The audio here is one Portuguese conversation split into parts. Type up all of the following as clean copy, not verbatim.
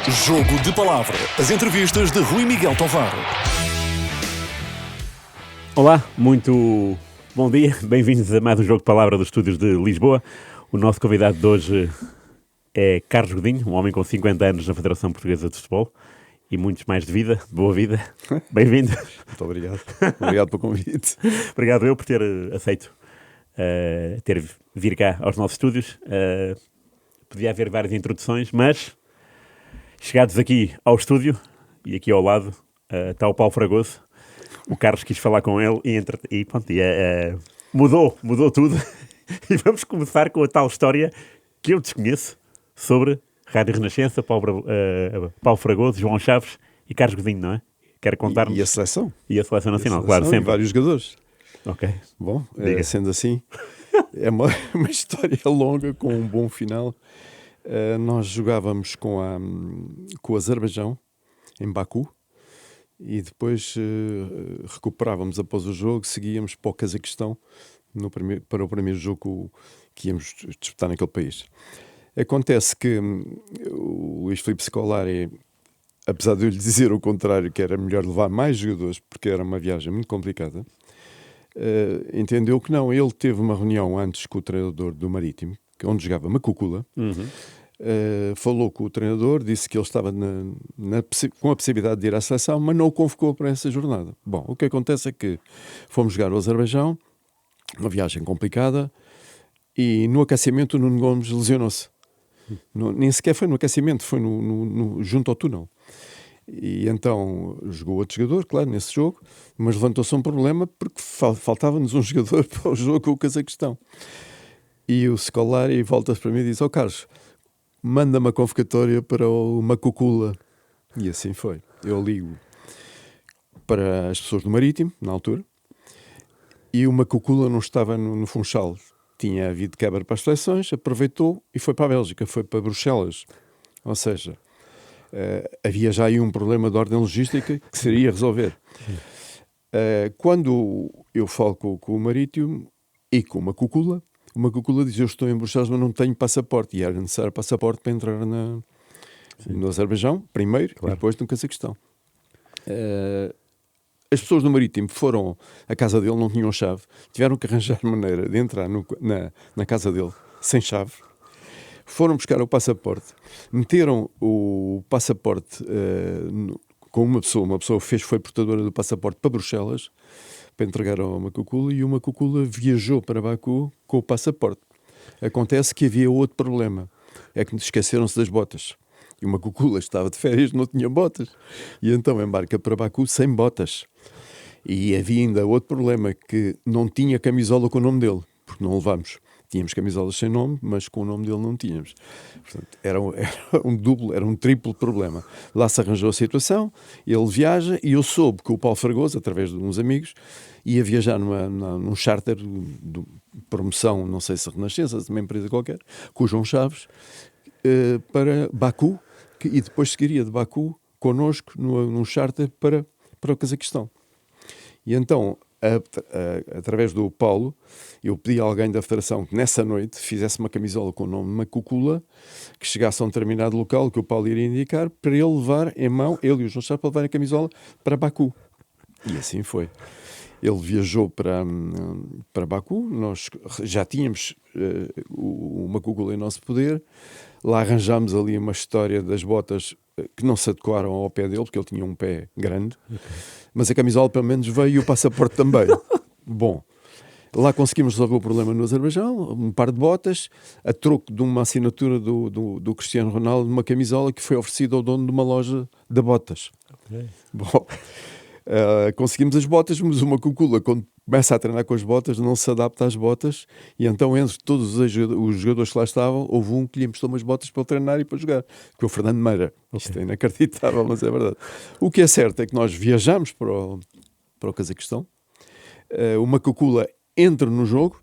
Jogo de Palavra. As entrevistas de Rui Miguel Tovar. Olá, muito bom dia. Bem-vindos a mais um Jogo de Palavra dos estúdios de Lisboa. O nosso convidado de hoje é Carlos Godinho, um homem com 50 anos na Federação Portuguesa de Futebol e muitos mais de vida, de boa vida. Bem-vindo. Muito obrigado. Obrigado pelo convite. Obrigado eu por ter aceito vir cá aos nossos estúdios. Podia haver várias introduções, mas chegados aqui ao estúdio e aqui ao lado está o Paulo Fragoso. O Carlos quis falar com ele e pronto, mudou tudo. E vamos começar com a tal história que eu desconheço sobre Rádio Renascença, Paulo Fragoso, João Chaves e Carlos Godinho, não é? Quero contar-nos. E a seleção? E a Seleção Nacional, claro, sempre. E vários jogadores. Ok. Bom, sendo assim, é uma história longa com um bom final. Nós jogávamos com o Azerbaijão, em Baku, e depois recuperávamos após o jogo, seguíamos para o Cazaquistão, para o primeiro jogo que íamos disputar naquele país. Acontece que o Luís Filipe Scolari, apesar de eu lhe dizer o contrário, que era melhor levar mais jogadores, porque era uma viagem muito complicada, entendeu que não. Ele teve uma reunião antes com o treinador do Marítimo, onde jogava Macucula. Falou com o treinador, disse que ele estava com a possibilidade de ir à seleção, mas não o convocou para essa jornada. Bom, o que acontece é que fomos jogar ao Azerbaijão, uma viagem complicada, e no aquecimento o Nuno Gomes lesionou-se. Nem sequer foi no aquecimento, foi junto ao túnel. E então jogou outro jogador, claro, nesse jogo, mas levantou-se um problema porque faltava-nos um jogador para o jogo com o Cazaquistão. E o Scolari volta-se para mim e diz: Carlos, manda-me a convocatória para o Macucula. E assim foi. Eu ligo para as pessoas do Marítimo, na altura, e o Macucula não estava no Funchal. Tinha havido quebra para as seleções, aproveitou e foi para a Bélgica, foi para Bruxelas. Ou seja, havia já aí um problema de ordem logística que seria resolver. Quando eu falo com o Marítimo e com o Macucula diz: eu estou em Bruxelas, mas não tenho passaporte. E era necessário passaporte para entrar no Azerbaijão, primeiro, claro, e depois no Cazaquistão. As pessoas do Marítimo foram à casa dele, não tinham chave, tiveram que arranjar maneira de entrar na casa dele sem chave. Foram buscar o passaporte, meteram o passaporte com uma pessoa foi portadora do passaporte para Bruxelas, para entregar ao Macucula, e o Macucula viajou para Baku com o passaporte. Acontece que havia outro problema, é que esqueceram-se das botas. E o Macucula estava de férias, não tinha botas. E então embarca para Baku sem botas. E havia ainda outro problema, que não tinha camisola com o nome dele, porque não levámos. Tínhamos camisolas sem nome, mas com o nome dele não tínhamos. Portanto, era um triplo problema. Lá se arranjou a situação, ele viaja, e eu soube que o Paulo Fragoso, através de uns amigos, ia viajar num charter de promoção, não sei se Renascença, de uma empresa qualquer, com o João Chaves, para Baku, e depois seguiria de Baku connosco num charter para o Cazaquistão. E então, através do Paulo, eu pedi a alguém da Federação que nessa noite fizesse uma camisola com o nome Macucula, que chegasse a um determinado local que o Paulo iria indicar, para ele levar em mão, ele e o João Chaves, para levar a camisola para Baku. E assim foi. Ele viajou para Baku, nós já tínhamos o Macucula em nosso poder. Lá arranjámos ali uma história das botas que não se adequaram ao pé dele, porque ele tinha um pé grande, mas a camisola pelo menos veio e o passaporte também. Bom, lá conseguimos resolver o problema no Azerbaijão, um par de botas, a troco de uma assinatura do Cristiano Ronaldo, uma camisola que foi oferecida ao dono de uma loja de botas. Okay. Bom, conseguimos as botas, mas o Macucula, quando começa a treinar com as botas, não se adapta às botas, e então entre todos os jogadores que lá estavam, houve um que lhe emprestou umas botas para treinar e para jogar, que foi o Fernando Meira. Okay. Isto é inacreditável, mas é verdade. O que é certo é que nós viajamos para o Cazaquistão, o Macucula entra no jogo,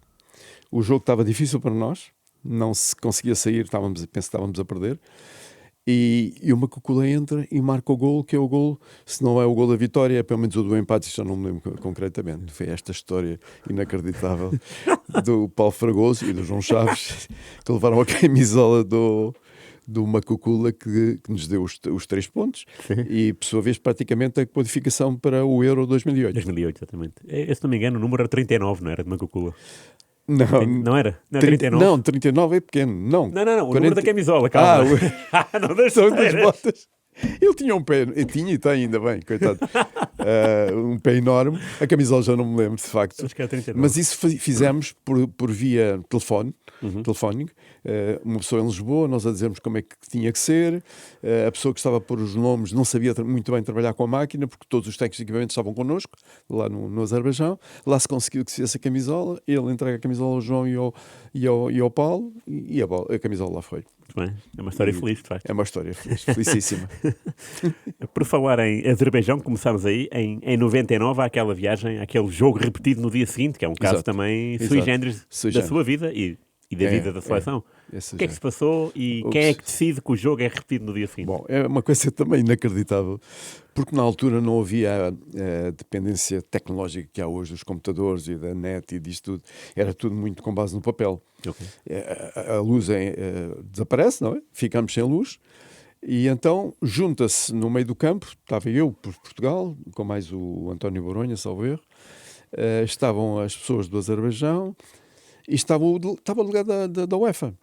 o jogo estava difícil para nós, não se conseguia sair, penso que estávamos a perder, e o Macucula entra e marca o golo, que é o golo, se não é o golo da vitória, é pelo menos o do empate, já não me lembro concretamente. Foi esta história inacreditável do Paulo Fragoso e do João Chaves, que levaram a camisola do do Macucula que nos deu os 3 pontos e, por sua vez, praticamente a qualificação para o Euro 2008. 2008, exatamente. Se não me engano, o número era 39, não era, de Macucula? Não, Não era? Não, 39? Não, 39 é pequeno. Não, não, o número da camisola, calma. Não das são das chuteiras. botas. Ele tinha um pé, tinha e tem ainda bem, coitado, um pé enorme. A camisola já não me lembro, de facto. Acho que era 39. Mas isso fizemos por via telefónico. Uma pessoa em Lisboa, nós a dizermos como é que tinha que ser. A pessoa que estava a pôr os nomes não sabia muito bem trabalhar com a máquina, porque todos os técnicos de equipamento estavam connosco, lá no Azerbaijão. Lá se conseguiu que se fizesse a camisola. Ele entrega a camisola ao João e ao Paulo, e a camisola lá foi. Muito bem. É uma história feliz, de facto. É uma história feliz, felicíssima. Por falar em Azerbaijão, começámos aí, em 99, há aquela viagem, aquele jogo repetido no dia seguinte, que é um caso Exato. também Exato. sui generis Sui da generis. sua vida e da vida da seleção. O que é que se passou e quem é que decide que o jogo é repetido no dia seguinte? Bom, é uma coisa também inacreditável, porque na altura não havia a dependência tecnológica que há hoje dos computadores e da net e disto tudo. Era tudo muito com base no papel. Okay. A luz desaparece, não é? Ficamos sem luz. E então junta-se no meio do campo, estava eu por Portugal, com mais o António Boronha, salvo erro, estavam as pessoas do Azerbaijão e estava o delegado da UEFA.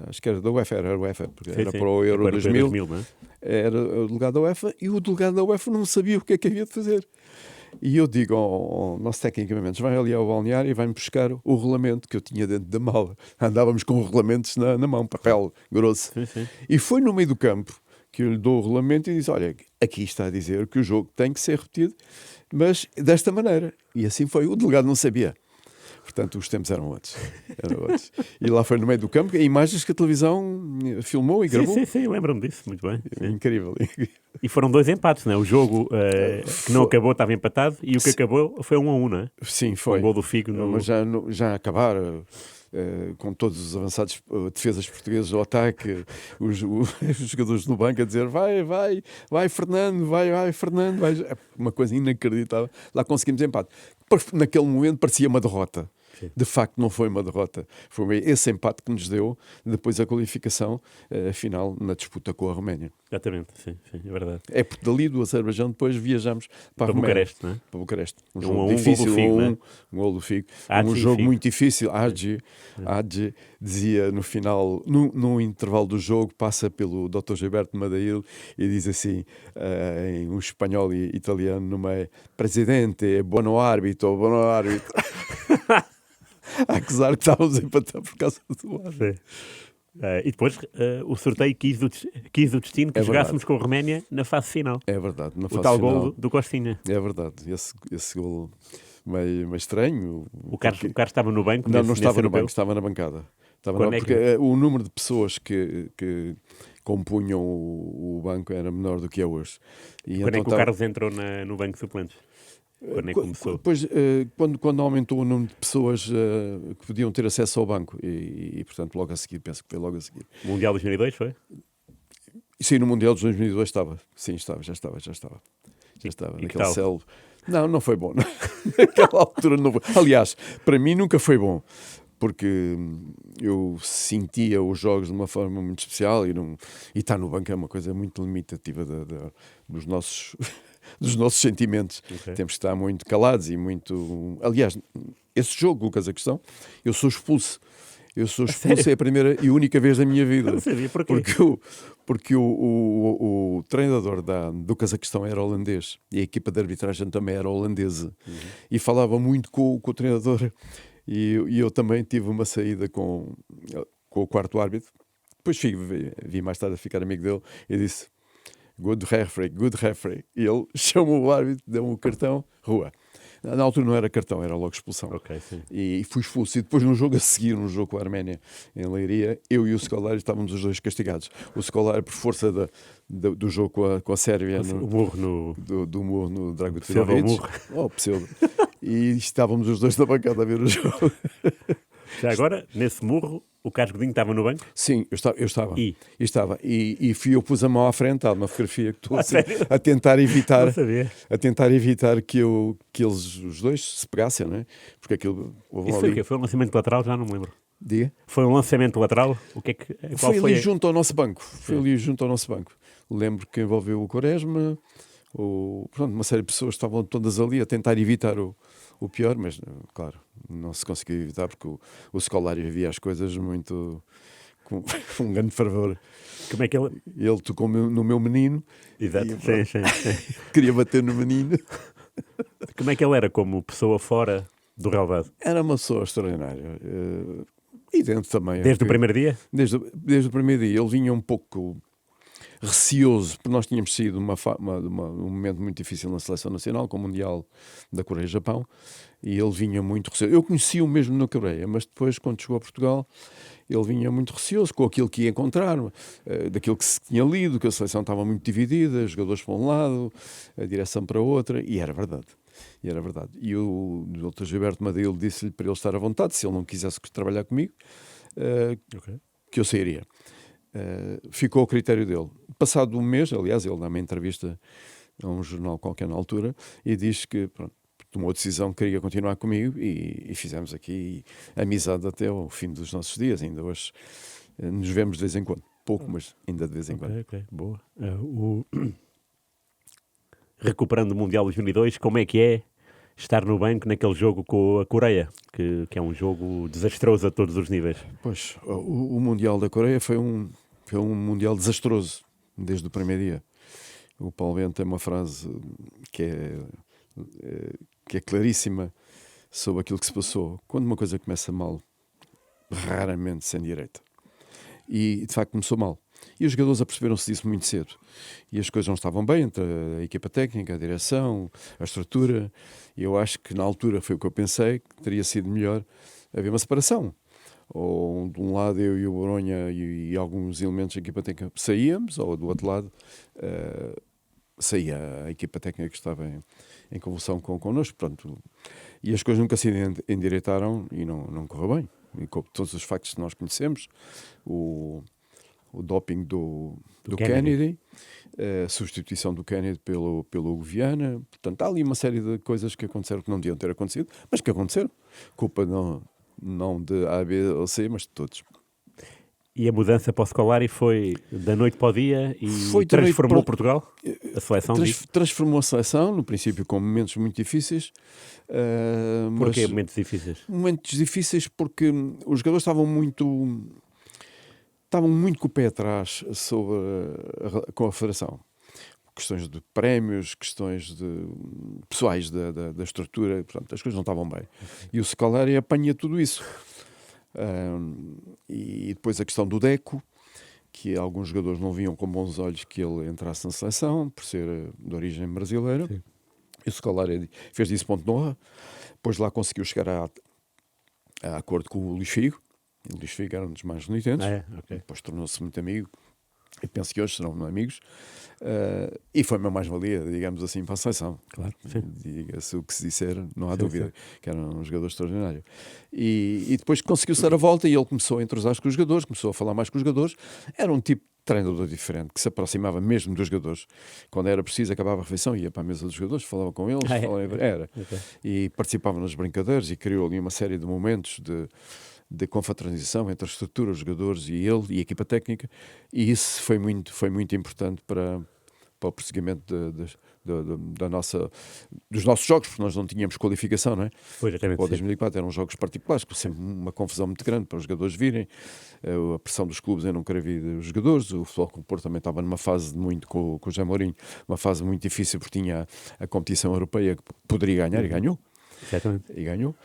Acho que era da UEFA, porque Sim, era sim. para o Euro 2000. Não é? Era o delegado da UEFA e o delegado da UEFA não sabia o que é que havia de fazer. E eu digo ao nosso técnico de equipamentos, vai ali ao balneário e vai-me buscar o regulamento que eu tinha dentro da mala. Andávamos com regulamentos na mão, papel grosso. Sim, sim. E foi no meio do campo que eu lhe dou o regulamento e disse, olha, aqui está a dizer que o jogo tem que ser repetido, mas desta maneira. E assim foi. O delegado não sabia. Portanto, os tempos eram outros. E lá foi no meio do campo, imagens que a televisão filmou e gravou. Sim, lembro-me disso, muito bem. Sim. Incrível. E foram 2 empates, não é? O jogo que não acabou estava empatado e o que acabou foi 1-1, não é? Sim, foi. Um gol do Figo no... Mas já acabaram. Com todos os avançados defesas portugueses ao ataque, os jogadores no banco a dizer vai Fernando, vai Fernando, vai. É uma coisa inacreditável. Lá conseguimos empate. Naquele momento parecia uma derrota. Sim. De facto não foi uma derrota, foi esse empate que nos deu depois a qualificação final na disputa com a Roménia. Exatamente, sim, é verdade. É porque dali do Azerbaijão depois viajamos para Bucareste, não é? Para Bucareste. Um Um jogo gol difícil, do Figo, não é? um gol do Figo. Hagi Um jogo Figo. muito difícil. Hagi dizia no final, no intervalo do jogo, passa pelo Dr. Gilberto Madail e diz assim, em um espanhol e italiano no meio, Presidente, buono árbitro. A acusar que estávamos a empatar por causa do árbitro. E depois o sorteio quis o destino que jogássemos com a Roménia na fase final. É verdade. Na o fase tal final, gol do Costinha. É verdade. Esse gol meio estranho. O Carlos estava no banco? Não estava no banco, estava na bancada. Porque o número de pessoas que compunham o banco era menor do que é hoje. E quando é que o Carlos entrou no banco de suplentes? Quando é que começou? Depois, quando aumentou o número de pessoas que podiam ter acesso ao banco e, portanto, logo a seguir, penso que foi logo a seguir. O Mundial de 2002 foi? Sim, no Mundial de 2002 estava. Sim, já estava. Naquele céu. Não foi bom. Naquela altura não foi. Aliás, para mim nunca foi bom. Porque eu sentia os jogos de uma forma muito especial e estar no banco é uma coisa muito limitativa dos nossos sentimentos. Okay. Temos que estar muito calados e muito... Aliás, esse jogo do Cazaquistão, eu sou expulso. É a primeira e única vez da minha vida. Não sabia porquê. Porque o treinador do Cazaquistão era holandês e a equipa de arbitragem também era holandesa. E falava muito com o treinador. E eu também tive uma saída com o quarto árbitro. Depois vi mais tarde a ficar amigo dele e disse good referee. E ele chamou o árbitro, deu-me o cartão, rua. Na altura não era cartão, era logo expulsão. Okay, sim. E fui expulso. E depois no jogo a seguir, no jogo com a Arménia, em Leiria, eu e o Scolari estávamos os dois castigados. O Scolari por força do jogo com a Sérvia. O murro do murro no Dragutirovic. Pseudo. E estávamos os dois na bancada a ver o jogo. Já agora, nesse murro, o Carlos Godinho estava no banco? Sim, eu estava. E eu pus a mão à frente, há uma fotografia que estou assim, a tentar evitar que eles, os dois, se pegassem, não é? Porque aquilo... Isso foi o quê? Foi um lançamento lateral? Já não me lembro. Diga? Foi um lançamento lateral? Qual Foi foi? ali junto ao nosso banco. Foi ali junto ao nosso banco. Lembro que envolveu o Quaresma, pronto, uma série de pessoas estavam todas ali a tentar evitar o pior, mas, claro, não se conseguiu evitar porque o Scolari via as coisas muito com um grande fervor. Como é que ele... Ele tocou no meu menino. Exato, E, sim. queria bater no menino. Como é que ele era como pessoa fora do relvado? Era uma pessoa extraordinária. E dentro também. Desde o primeiro dia? Desde o primeiro dia. Ele vinha um pouco receoso, porque nós tínhamos sido um momento muito difícil na seleção nacional, com o Mundial da Coreia e Japão, e ele vinha muito receoso. Eu conhecia-o mesmo na Coreia, mas depois, quando chegou a Portugal, ele vinha muito receoso com aquilo que ia encontrar, daquilo que se tinha lido, que a seleção estava muito dividida, os jogadores para um lado, a direção para outra, e era verdade. E o Dr. Gilberto Madeira disse-lhe para ele estar à vontade, se ele não quisesse trabalhar comigo, que eu sairia. Ficou ao critério dele. Passado um mês, aliás, ele dá uma entrevista a um jornal qualquer na altura e diz que pronto, tomou a decisão que queria continuar comigo e fizemos aqui amizade até ao fim dos nossos dias. Ainda hoje nos vemos de vez em quando. Pouco, mas ainda de vez em quando. Ok, boa. Recuperando o Mundial 2002, como é que é estar no banco naquele jogo com a Coreia, que é um jogo desastroso a todos os níveis? Pois, o Mundial da Coreia foi um Mundial desastroso desde o primeiro dia. O Paulo Bento tem uma frase que é claríssima sobre aquilo que se passou. Quando uma coisa começa mal, raramente sem direita. E, de facto, começou mal. E os jogadores aperceberam-se disso muito cedo. E as coisas não estavam bem entre a equipa técnica, a direção, a estrutura. E eu acho que, na altura, foi o que eu pensei, que teria sido melhor haver uma separação. Ou, de um lado, eu e o Boronha e alguns elementos da equipa técnica saíamos, ou do outro lado, saía a equipa técnica que estava em convulsão connosco. Pronto. E as coisas nunca se endireitaram e não correu bem. E com todos os factos que nós conhecemos, o doping do Kennedy, a substituição do Kennedy pelo Hugo Viana. Portanto, há ali uma série de coisas que aconteceram que não deviam ter acontecido, mas que aconteceram. Culpa não de A, B ou C, mas de todos. E a mudança para o Scolari foi da noite para o dia e transformou Portugal? A seleção transformou a seleção, no princípio com momentos muito difíceis. Porquê momentos difíceis? Momentos difíceis porque os jogadores estavam muito com o pé atrás com a Federação. Questões de prémios, questões pessoais da estrutura, portanto, as coisas não estavam bem. E o Scolari apanha tudo isso. E depois a questão do Deco, que alguns jogadores não viam com bons olhos que ele entrasse na seleção, por ser de origem brasileira. Sim. E o Scolari fez disso ponto de honra. Depois lá conseguiu chegar a acordo com o Luís Figo. O Luís Figo era um dos mais renitentes. Okay. Depois tornou-se muito amigo. E penso que hoje serão amigos. E foi uma mais-valia, digamos assim, para a seleção. Claro. Diga-se o que se disser, não há dúvida. Que era um jogador extraordinário. E depois conseguiu-se dar a volta e ele começou a entrosar com os jogadores, começou a falar mais com os jogadores. Era um tipo de treinador diferente, que se aproximava mesmo dos jogadores. Quando era preciso, acabava a refeição, ia para a mesa dos jogadores, falava com eles. Okay. E participava nas brincadeiras e criou ali uma série de momentos de confraternização entre a estrutura, os jogadores e ele e a equipa técnica, e isso foi muito importante para o prosseguimento dos nossos jogos, porque nós não tínhamos qualificação, não é? Para 2004 eram jogos particulares, com sempre uma confusão muito grande para os jogadores virem, a pressão dos clubes em não querer vir os jogadores, o Futebol Clube do Porto também estava numa fase com o José Mourinho, uma fase muito difícil, porque tinha a competição europeia que poderia ganhar e ganhou. Exatamente. E ganhou.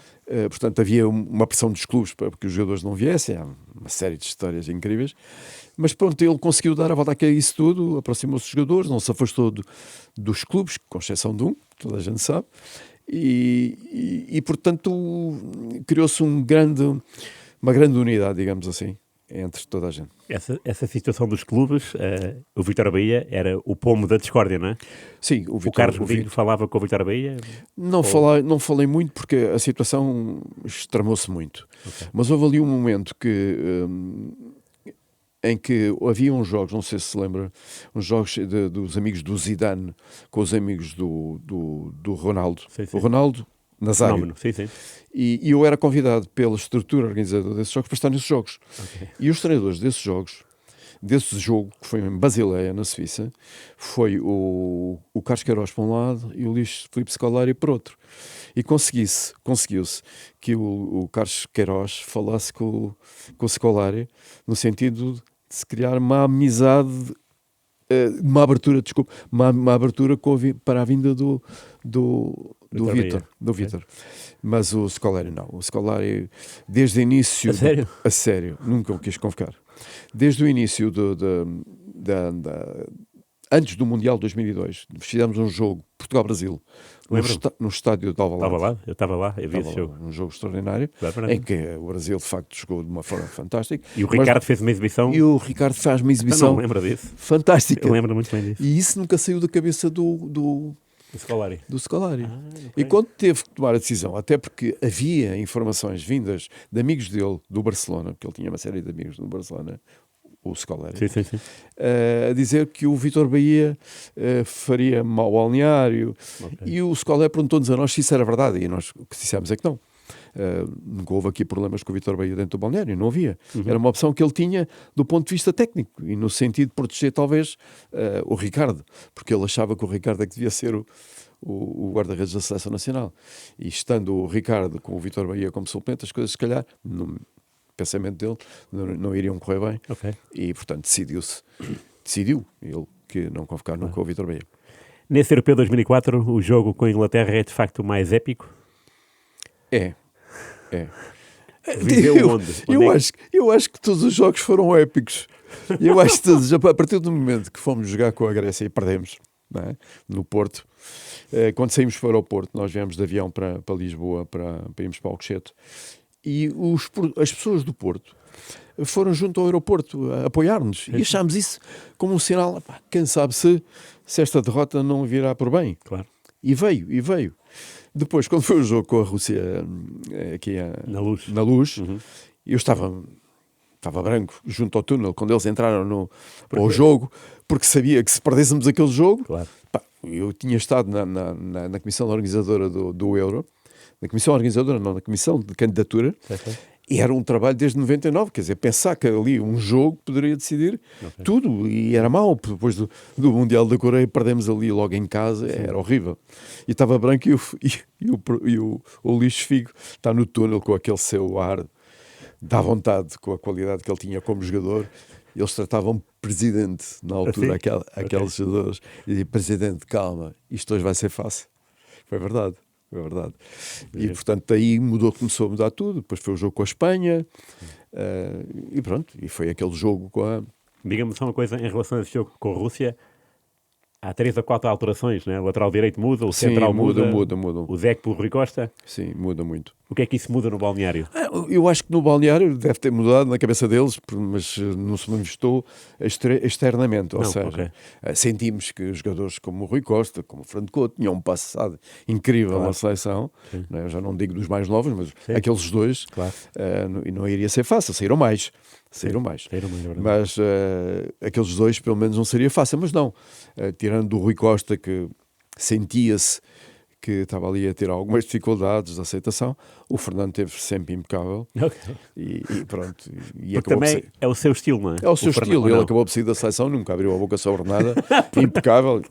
Portanto, havia uma pressão dos clubes para que os jogadores não viessem. Há uma série de histórias incríveis. Mas pronto, ele conseguiu dar a volta a isso tudo, aproximou-se dos jogadores, não se afastou dos clubes, com exceção de um, toda a gente sabe. E portanto, criou-se uma grande unidade, digamos assim, entre toda a gente. Essa situação dos clubes, o Vitória Bahia era o pomo da discórdia, não é? Sim, o Carlos Godinho falava com o Vitória Bahia? Não falei muito porque a situação extremou-se muito. Okay. Mas houve ali um momento em que havia uns jogos, não sei se se lembra, uns jogos dos amigos do Zidane com os amigos do Ronaldo. Sim. O Ronaldo Nazário. Fenómeno, sim. E eu era convidado pela estrutura organizadora desses jogos para estar nesses jogos. Ok. E os treinadores desses jogos, desse jogo, que foi em Basileia, na Suíça, foi o Carlos Queiroz por um lado e o Luís Filipe Scolari por outro. E conseguiu-se que o Carlos Queiroz falasse com o Scolari no sentido de se criar uma amizade, uma abertura para a vinda do Vitor Vítor. Mas o Scolari não. O Scolari, desde o início... A sério? A sério. Nunca o quis convocar. Desde o início antes do Mundial de 2002, fizemos um jogo Portugal-Brasil no estádio de Alvalade. Eu estava lá, eu vi esse jogo. Um jogo extraordinário, Exatamente. em que o Brasil de facto jogou de uma forma fantástica. E o Ricardo fez uma exibição. E o Ricardo faz uma Eu exibição não lembro disso. fantástica. Eu lembro muito bem disso. E isso nunca saiu da cabeça do O Scolari. Scolari. Ok. E quando teve que tomar a decisão, até porque havia informações vindas de amigos dele do Barcelona, porque ele tinha uma série de amigos do Barcelona, o Scolari, Sim. a dizer que o Vítor Bahia faria mau balneário. Ok. E o Scolari perguntou-nos a nós se isso era verdade. E nós o que dissemos é que não. Nunca houve aqui problemas com o Vítor Bahia dentro do balneário, não havia. Era uma opção que ele tinha do ponto de vista técnico e no sentido de proteger talvez o Ricardo, porque ele achava que o Ricardo é que devia ser o guarda-redes da Seleção Nacional. E estando o Ricardo com o Vítor Bahia como suplente, as coisas se calhar, no pensamento dele, não iriam correr bem. Ok. E portanto decidiu ele que não convocar nunca o Vítor Bahia. Nesse Europeu 2004, o jogo com a Inglaterra é de facto o mais épico. É. Viveu onde? Eu acho que todos os jogos foram épicos. Eu acho que todos, a partir do momento que fomos jogar com a Grécia e perdemos, não é? No Porto, quando saímos para o aeroporto, nós viemos de avião para Lisboa para irmos para Alcochete, e as pessoas do Porto foram junto ao aeroporto a apoiar-nos, e achámos isso como um sinal, pá, quem sabe se esta derrota não virá por bem. Claro. E veio. Depois, quando foi o jogo com a Rússia aqui Na Luz. eu estava branco junto ao túnel quando eles entraram ao jogo, porque sabia que se perdêssemos aquele jogo, Claro. pá, eu tinha estado na comissão organizadora do Euro, na comissão organizadora não, na comissão de candidatura, e era um trabalho desde 99, quer dizer, pensar que ali um jogo poderia decidir tudo, e era mau, depois do Mundial da Coreia perdemos ali logo em casa, era horrível. E estava branco e o Luís Figo está no túnel com aquele seu ar, dá vontade, com a qualidade que ele tinha como jogador. Eles tratavam presidente na altura, aqueles jogadores, e diziam, presidente, calma, isto hoje vai ser fácil. Foi verdade. E portanto daí começou a mudar tudo. Depois foi o jogo com a Espanha, e pronto, e foi aquele jogo com a... Diga-me só uma coisa em relação a esse jogo com a Rússia. Há 3 ou 4 alterações, né? O lateral direito muda, o central muda. O Zec por Rui Costa. Sim, muda muito. O que é que isso muda no balneário? Eu acho que no balneário deve ter mudado na cabeça deles, mas não se manifestou externamente. Ou seja, sentimos que os jogadores como o Rui Costa, como o Fernando Couto, tinham um passado incrível na seleção. Né? Eu já não digo dos mais novos, mas aqueles dois. Claro. E não iria ser fácil, saíram mais. Mas aqueles dois pelo menos não seria fácil, mas não. Tirando do Rui Costa, que sentia-se que estava ali a ter algumas dificuldades de aceitação, o Fernando esteve sempre impecável. E pronto. Porque também é o seu estilo, não é? É o seu estilo. Ele acabou de sair da seleção, nunca abriu a boca sobre nada. Impecável.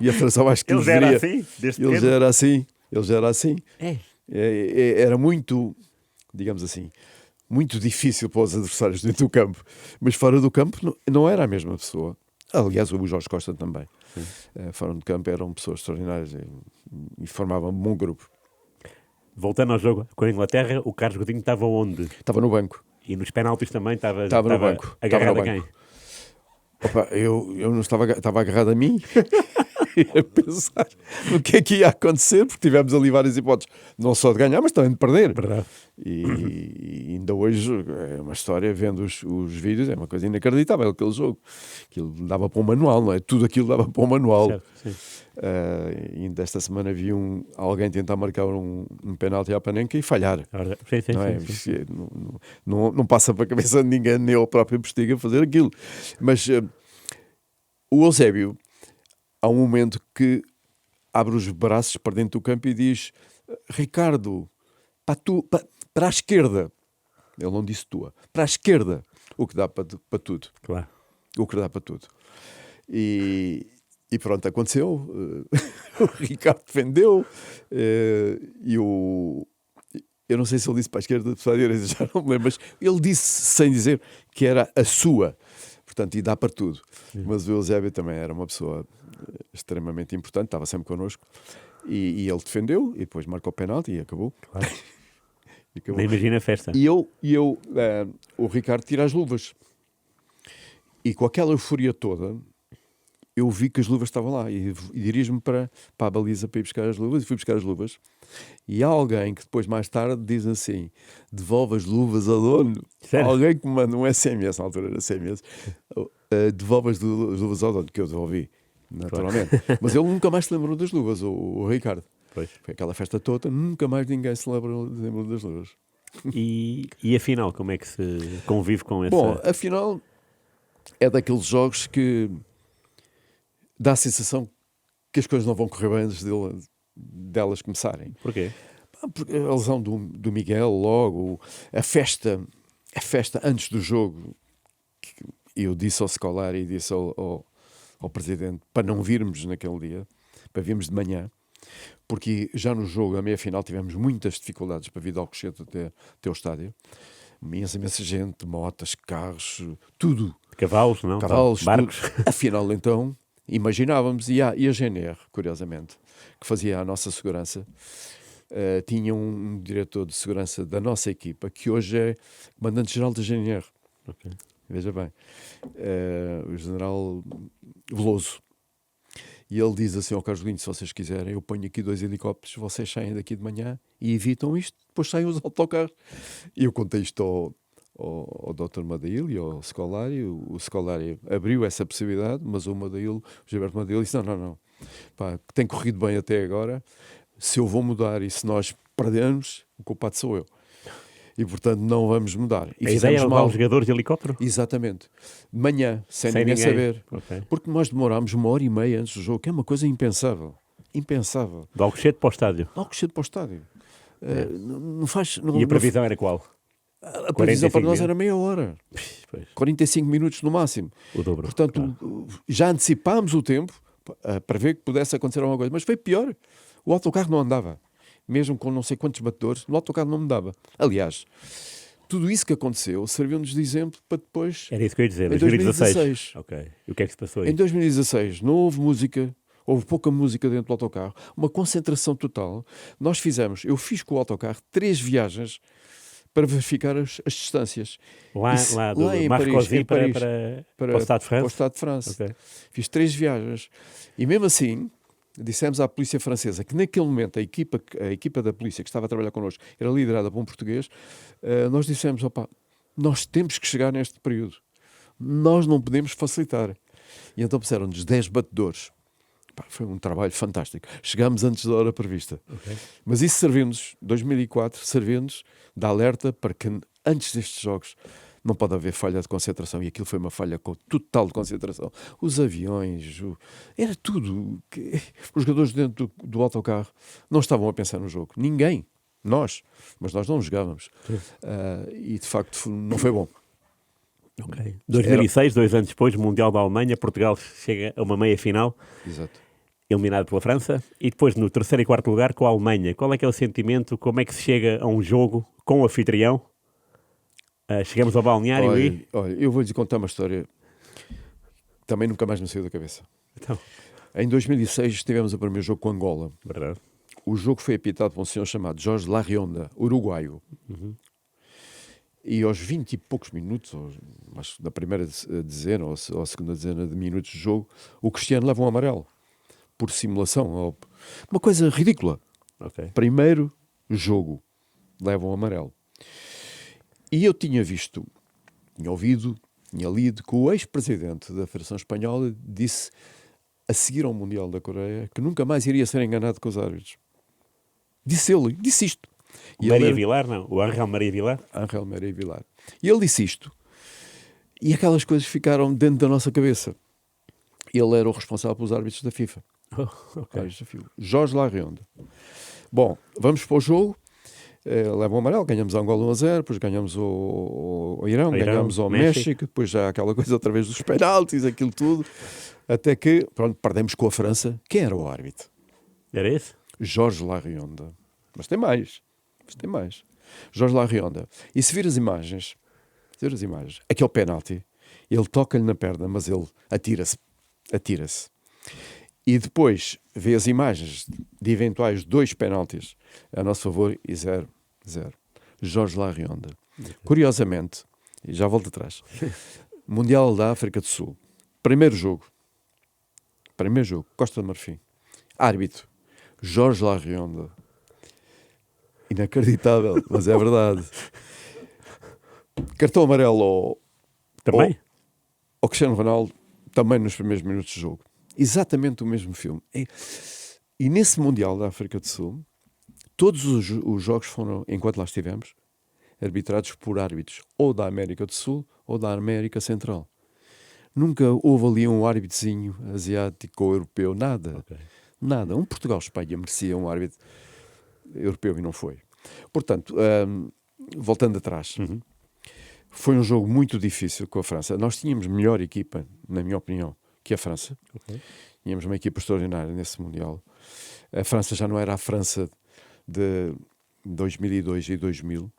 E a seleção, acho que ele já era assim? Ele já era assim. Era muito, digamos assim, muito difícil para os adversários dentro do campo, mas fora do campo não era a mesma pessoa. Aliás, o Jorge Costa também. Fora do campo eram pessoas extraordinárias e formavam um bom grupo. Voltando ao jogo com a Inglaterra, o Carlos Godinho estava onde? Estava no banco. E nos penaltis também estava no banco. Agarrado a quem? Opa, eu não estava agarrado a mim. A pensar no que é que ia acontecer, porque tivemos ali várias hipóteses, não só de ganhar, mas também de perder. Verdade. E ainda hoje é uma história, vendo os vídeos, é uma coisa inacreditável aquele jogo. Aquilo dava para um manual, não é? Tudo aquilo dava para um manual. Certo, sim. Ainda esta semana vi alguém tentar marcar um penalti à Panenka e falhar. Sim. Não passa para a cabeça de ninguém, nem ao próprio Postiga fazer aquilo. Mas o Eusébio, há um momento que abre os braços para dentro do campo e diz: Ricardo, para a esquerda. Ele não disse tua. Para a esquerda, o que dá para tudo. Claro. O que dá para tudo. E pronto, aconteceu. O Ricardo defendeu. Eu não sei se ele disse para a esquerda, para a direita, já não me lembro, mas ele disse, sem dizer, que era a sua. Portanto, e dá para tudo. Mas o Eusébio também era uma pessoa extremamente importante, estava sempre connosco. E ele defendeu, e depois marcou o penalti e acabou. Claro. E acabou. Nem imagina a festa. O Ricardo tira as luvas. E com aquela euforia toda, eu vi que as luvas estavam lá. E dirijo-me para a baliza para ir buscar as luvas. E fui buscar as luvas. E há alguém que depois, mais tarde, diz assim: devolve as luvas ao dono. Sério? Alguém que me manda um SMS, na altura era SMS, devolve as luvas ao dono, que eu devolvi, naturalmente. Mas ele nunca mais se lembrou das luvas, o Ricardo. Pois. Foi aquela festa toda, nunca mais ninguém se lembrou das luvas. E afinal, como é que se convive com essa... Bom, afinal, é daqueles jogos que dá a sensação que as coisas não vão correr bem antes delas começarem. Porquê? Porque a lesão do Miguel, logo, a festa antes do jogo, que eu disse ao Scolari e disse ao presidente para não virmos naquele dia, para virmos de manhã, porque já no jogo, a meia-final, tivemos muitas dificuldades para vir de Alcochete até o estádio. Imensa gente, motas, carros, tudo. Cavalos, não? Cavalos, barcos. tudo. Afinal, então, imaginávamos, e a GNR, curiosamente, que fazia a nossa segurança, tinha um diretor de segurança da nossa equipa, que hoje é comandante-geral da GNR. Okay. Veja bem. O general Veloso. E ele diz assim ao Carlos Linho: se vocês quiserem, eu ponho aqui 2 helicópteros, vocês saem daqui de manhã e evitam isto, depois saem os autocarros. E eu contei isto ao Dr. Madail e ao Scolari. O Scolari abriu essa possibilidade, mas o Gilberto Madail, disse: não. Pá, tem corrido bem até agora. Se eu vou mudar e se nós perdermos, o culpado sou eu. E, portanto, não vamos mudar. E a ideia é levar os jogadores de helicóptero? Exatamente. De manhã, sem ninguém saber. Okay. Porque nós demorámos 1h30 antes do jogo, que é uma coisa impensável. Impensável. De Alcochete para o estádio? De Alcochete para o estádio. Não faz... E a previsão era qual? A previsão para nós era meia hora. Pois. 45 minutos no máximo. O dobro. Portanto, já antecipámos o tempo para ver que pudesse acontecer alguma coisa. Mas foi pior. O autocarro não andava. Mesmo com não sei quantos batedores, no autocarro não me dava. Aliás, tudo isso que aconteceu serviu-nos de exemplo para depois... Era isso que eu ia dizer, em 2016. Ok. E o que é que se passou aí? Em 2016 não houve música, houve pouca música dentro do autocarro, uma concentração total. Eu fiz com o autocarro 3 viagens para verificar as distâncias. Lá do em Marcosi para o Estado de Para o França? Estado de França. Okay. Fiz 3 viagens. E mesmo assim... dissemos à polícia francesa que naquele momento a equipa da polícia que estava a trabalhar connosco era liderada por um português. Nós dissemos: nós temos que chegar neste período, nós não podemos facilitar. E então puseram-nos 10 batedores. Foi um trabalho fantástico. Chegámos antes da hora prevista. Okay. Mas isso serviu-nos, 2004, serviu-nos de alerta para que antes destes jogos não pode haver falha de concentração, e aquilo foi uma falha total de concentração. Os aviões, era tudo. Os jogadores dentro do autocarro não estavam a pensar no jogo. Ninguém. Mas nós não jogávamos. E de facto não foi bom. Okay. 2006, 2 anos depois, Mundial da Alemanha, Portugal chega a uma meia-final. Exato. Eliminado pela França, e depois no 3º e 4º lugar com a Alemanha. Qual é que é o sentimento? Como é que se chega a um jogo com o anfitrião? Chegamos ao balneário Olha, eu vou-lhes contar uma história que também nunca mais me saiu da cabeça. Então. Em 2006 tivemos o primeiro jogo com Angola. Verdade. O jogo foi apitado por um senhor chamado Jorge Larrionda, uruguaio. Uhum. E aos 20 e poucos minutos, acho da primeira dezena ou a segunda dezena de minutos de jogo, o Cristiano leva um amarelo. Por simulação. Uma coisa ridícula. Okay. Primeiro jogo, leva um amarelo. E eu tinha visto, tinha ouvido, tinha lido que o ex-presidente da Federação Espanhola disse, a seguir ao Mundial da Coreia, que nunca mais iria ser enganado com os árbitros. Disse isto. O Maria Vilar, não? O Ángel Maria Vilar? Ángel Maria Vilar. E ele disse isto. E aquelas coisas ficaram dentro da nossa cabeça. Ele era o responsável pelos árbitros da FIFA. Okay. Jorge Larrionda. Bom, vamos para o jogo. Leva o amarelo, ganhamos a Angola 1-0, depois ganhamos o Irão, ganhamos ao México, depois já aquela coisa outra vez dos penaltis, aquilo tudo, até que, pronto, perdemos com a França. Quem era o árbitro? Era esse? Jorge Larrionda. Mas tem mais. Jorge Larrionda. E se vir as imagens, aquele penalti, ele toca-lhe na perna, mas ele atira-se. E depois vê as imagens de eventuais 2 penaltis a nosso favor e 0. Jorge Larrionda. Curiosamente, e já volto atrás, Mundial da África do Sul. Primeiro jogo, Costa do Marfim. Árbitro, Jorge Larrionda. Inacreditável, mas é verdade. Cartão amarelo Também? ao Cristiano Ronaldo, também nos primeiros minutos de jogo. Exatamente o mesmo filme. E nesse Mundial da África do Sul, todos os jogos foram, enquanto lá estivemos, arbitrados por árbitros ou da América do Sul ou da América Central. Nunca houve ali um árbitrozinho asiático ou europeu, nada. Ok. Nada. Um Portugal-Espanha merecia um árbitro europeu e não foi. Portanto, voltando atrás, foi um jogo muito difícil com a França. Nós tínhamos melhor equipa, na minha opinião, que a França. Ok. Tínhamos uma equipa extraordinária nesse Mundial. A França já não era a França de 2002 e 2000,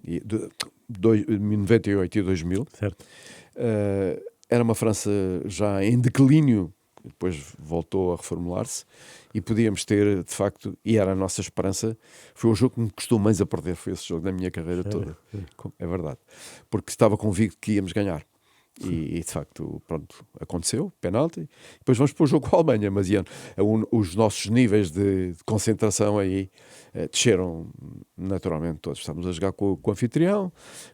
de 98 e 2000. Certo. Era uma França já em declínio, depois voltou a reformular-se, e podíamos ter, de facto, e era a nossa esperança. Foi o jogo que me custou mais a perder, foi esse jogo da minha carreira toda. É verdade. Porque estava convicto que íamos ganhar. E de facto, pronto, aconteceu, penalti. Depois vamos para o jogo com a Alemanha, mas os nossos níveis de concentração aí desceram naturalmente todos. Estávamos a jogar com o anfitrião,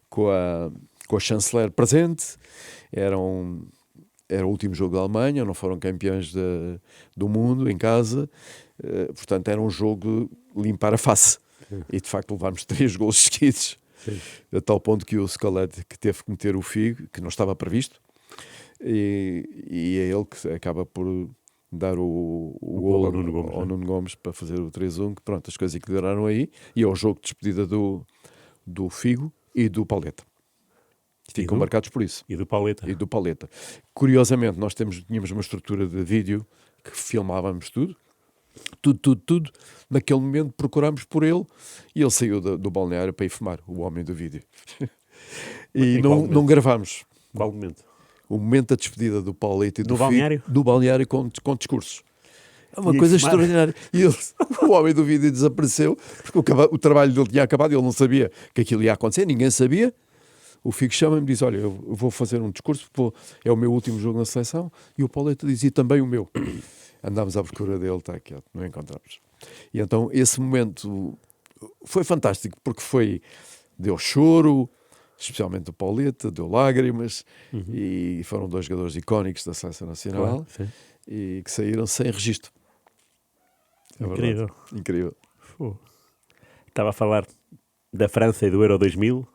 com a chanceler presente. Era o último jogo da Alemanha, não foram campeões do mundo em casa. Portanto, era um jogo de limpar a face. E de facto levámos 3 golos seguidos. Sim. A tal ponto que o Scaloni que teve que meter o Figo, que não estava previsto, e é ele que acaba por dar o gol ao Nuno Gomes para fazer o 3-1, que pronto, as coisas equilibraram aí, e é o jogo de despedida do Figo e do Paleta. Ficam marcados por isso. E do Paleta. Curiosamente, nós tínhamos uma estrutura de vídeo que filmávamos tudo. Naquele momento procurámos por ele e ele saiu do balneário para ir fumar, o homem do vídeo. E não gravámos. Qual momento? O momento da despedida do Paulete e do balneário? Do balneário com discursos. É uma coisa extraordinária. E o homem do vídeo desapareceu porque o trabalho dele tinha acabado, ele não sabia que aquilo ia acontecer, ninguém sabia. O Figo chama-me e diz: olha, eu vou fazer um discurso, é o meu último jogo na seleção. E o Paulete diz: e também o meu. Andámos à procura dele, está aqui, não encontramos. E então esse momento foi fantástico, porque deu choro, especialmente do Pauleta, deu lágrimas, e foram 2 jogadores icónicos da Seleção Nacional, e que saíram sem registro. Incrível. Incrível. Estava a falar da França e do Euro 2000.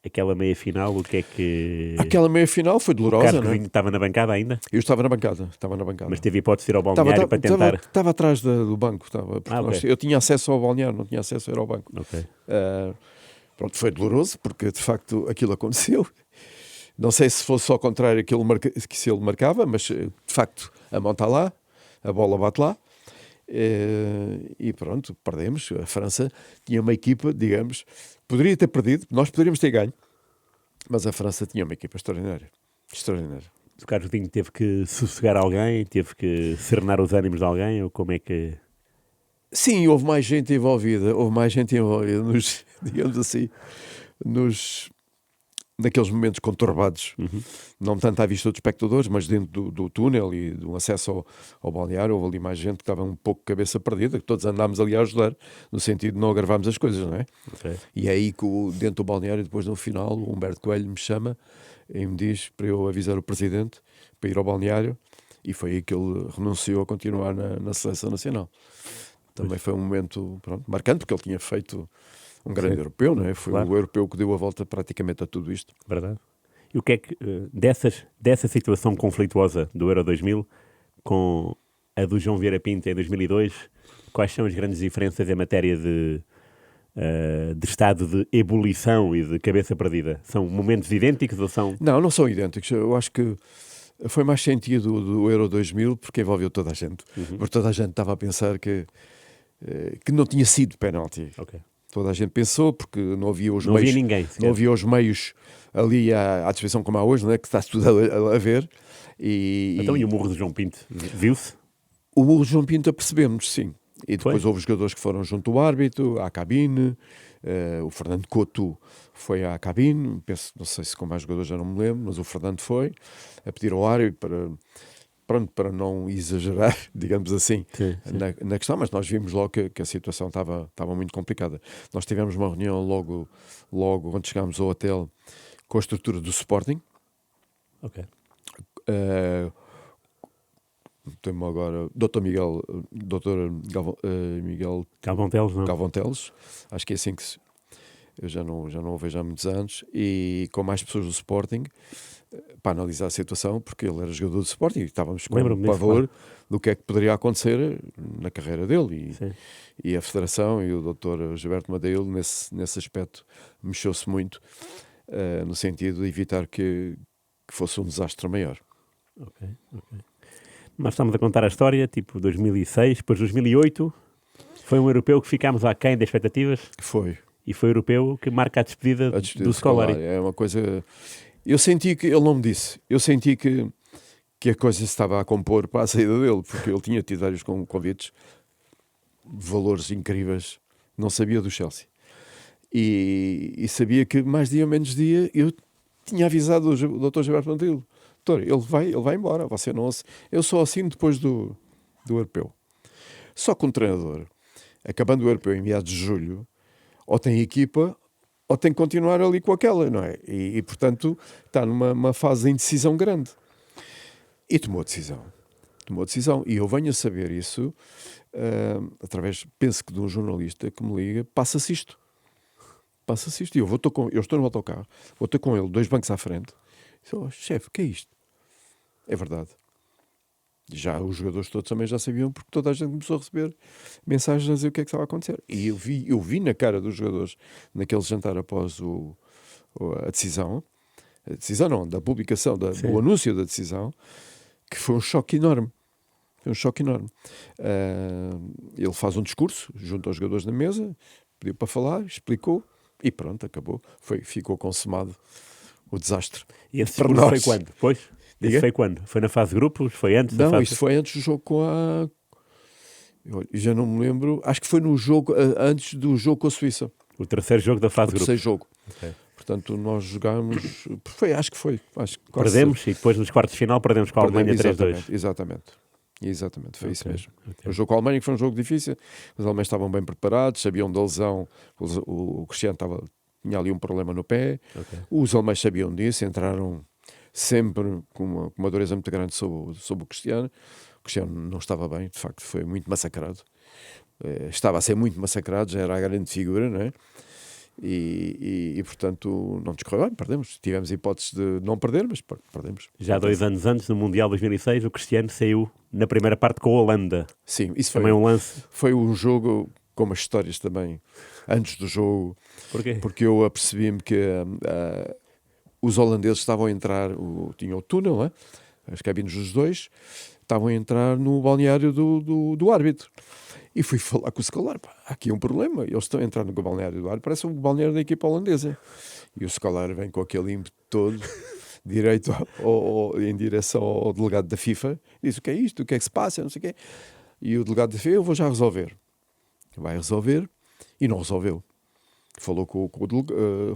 Aquela meia-final, o que é que... Aquela meia-final foi dolorosa, não é? Estava na bancada ainda? Eu estava na bancada. Mas teve hipótese de ir ao balneário para tentar... Estava atrás do banco. Okay. Eu tinha acesso ao balneário, não tinha acesso a ir ao banco. Okay. Pronto, foi doloroso, porque de facto aquilo aconteceu. Não sei se fosse ao contrário que se ele marcava, mas de facto a mão está lá, a bola bate lá. E pronto, perdemos. A França tinha uma equipa, digamos, poderia ter perdido, nós poderíamos ter ganho, mas a França tinha uma equipa extraordinária. O Carlos Dinho teve que sossegar alguém, teve que serenar os ânimos de alguém, ou como é que... Sim, houve mais gente envolvida digamos assim, naqueles momentos conturbados, não tanto à vista dos espectadores, mas dentro do túnel e do acesso ao balneário. Houve ali mais gente que estava um pouco de cabeça perdida, que todos andámos ali a ajudar, no sentido de não agravarmos as coisas, não é? Okay. E é aí que dentro do balneário, depois no final, o Humberto Coelho me chama e me diz para eu avisar o presidente para ir ao balneário, e foi aí que ele renunciou a continuar na Seleção Nacional. Também foi um momento marcante, porque ele tinha feito um grande europeu, não é? Foi o europeu que deu a volta praticamente a tudo isto. Verdade. E o que é que, dessa situação conflituosa do Euro 2000, com a do João Vieira Pinto em 2002, quais são as grandes diferenças em matéria de estado de ebulição e de cabeça perdida? São momentos idênticos ou são... Não são idênticos. Eu acho que foi mais sentido do Euro 2000 porque envolveu toda a gente. Porque toda a gente estava a pensar que não tinha sido penalti. Ok. Toda a gente pensou porque não havia os Não meios. havia ninguém sequer. Não havia os meios ali à disposição como há hoje, não é? Que está tudo a ver. Então, e o murro do João Pinto? Viu-se? O João Pinto apercebemos, sim. E depois Foi? houve jogadores que foram junto ao árbitro, à cabine. O Fernando Couto foi à cabine. Penso, não sei se com mais jogadores já não me lembro, mas o Fernando foi a pedir ao árbitro para não exagerar, digamos assim, Sim. na questão. Mas nós vimos logo que a situação estava muito complicada. Nós tivemos uma reunião logo quando chegámos ao hotel com a estrutura do Sporting. Ok. Temos agora Dr. Miguel Galvão Teles, não? Galvão Teles, acho que é assim que eu já não o vejo há muitos anos, e com mais pessoas do Sporting para analisar a situação, porque ele era jogador do Sporting e estávamos com Lembro-me um disso, pavor claro. do que é que poderia acontecer na carreira dele, Sim. e a Federação e o Dr. Gilberto Madeiro nesse aspecto mexeu-se muito, no sentido de evitar que fosse um desastre maior. Ok. Nós estamos a contar a história, tipo 2006, depois 2008, foi um europeu que ficámos aquém das expectativas Foi. e foi o europeu que marca a despedida do Scolari. É uma coisa... Eu senti que, ele não me disse, eu senti que a coisa se estava a compor para a saída dele, porque ele tinha tido vários convites, valores incríveis, não sabia do Chelsea. E sabia que mais dia menos dia eu tinha avisado o Dr. Gilberto Monteiro: doutor, ele vai embora, você não... Eu só assino depois do europeu. Só que um treinador, acabando o europeu em meados de julho, ou tem equipa ou tem que continuar ali com aquela, não é? E portanto está numa fase de indecisão grande. E tomou decisão. E eu venho a saber isso através, penso que de um jornalista que me liga: passa-se isto. E eu estou no autocarro, vou ter com ele 2 bancos à frente. Oh, chefe, o que é isto? É verdade. Já os jogadores todos também já sabiam, porque toda a gente começou a receber mensagens a dizer o que é que estava a acontecer. E eu vi na cara dos jogadores, naquele jantar após a decisão não, da publicação, do anúncio da decisão, que foi um choque enorme. Ele faz um discurso junto aos jogadores na mesa, pediu para falar, explicou e pronto, acabou. Ficou consumado o desastre. E esse discurso foi quando? Depois? Isso foi quando? Foi na fase de grupos? Foi antes da Não, fase... isto foi antes do jogo com a... Eu já não me lembro. Acho que foi no jogo, antes do jogo com a Suíça. O terceiro jogo da fase O de grupos. terceiro jogo. Okay. Portanto, nós jogámos... Acho que foi. Perdemos e depois nos quartos de final perdemos com a Alemanha 3-2. Exatamente, foi isso mesmo. Okay. O jogo com a Alemanha foi um jogo difícil. Os alemães estavam bem preparados, sabiam da lesão. O Cristiano tinha ali um problema no pé. Okay. Os alemães sabiam disso, entraram sempre com uma dureza muito grande sobre o Cristiano. O Cristiano não estava bem, de facto, foi muito massacrado. Estava a ser muito massacrado, já era a grande figura, não é? E portanto, não nos correu bem, perdemos. Tivemos hipóteses de não perder, mas perdemos. Já 2 anos antes, no Mundial 2006, o Cristiano saiu na primeira parte com a Holanda. Sim, isso também um lance. Foi um jogo com umas histórias também antes do jogo. Porquê? Porque eu apercebi-me que os holandeses estavam a entrar, tinha o túnel, não é? As cabines dos dois, estavam a entrar no balneário do árbitro. E fui falar com o Scolari: há aqui um problema, eles estão a entrar no balneário do árbitro, parece um balneário da equipa holandesa. E o Scolari vem com aquele ímpeto todo, direito em direção ao delegado da FIFA, diz: o que é isto, o que é que se passa, não sei o quê. E o delegado da FIFA: eu vou já resolver. Vai resolver, e não resolveu. Falou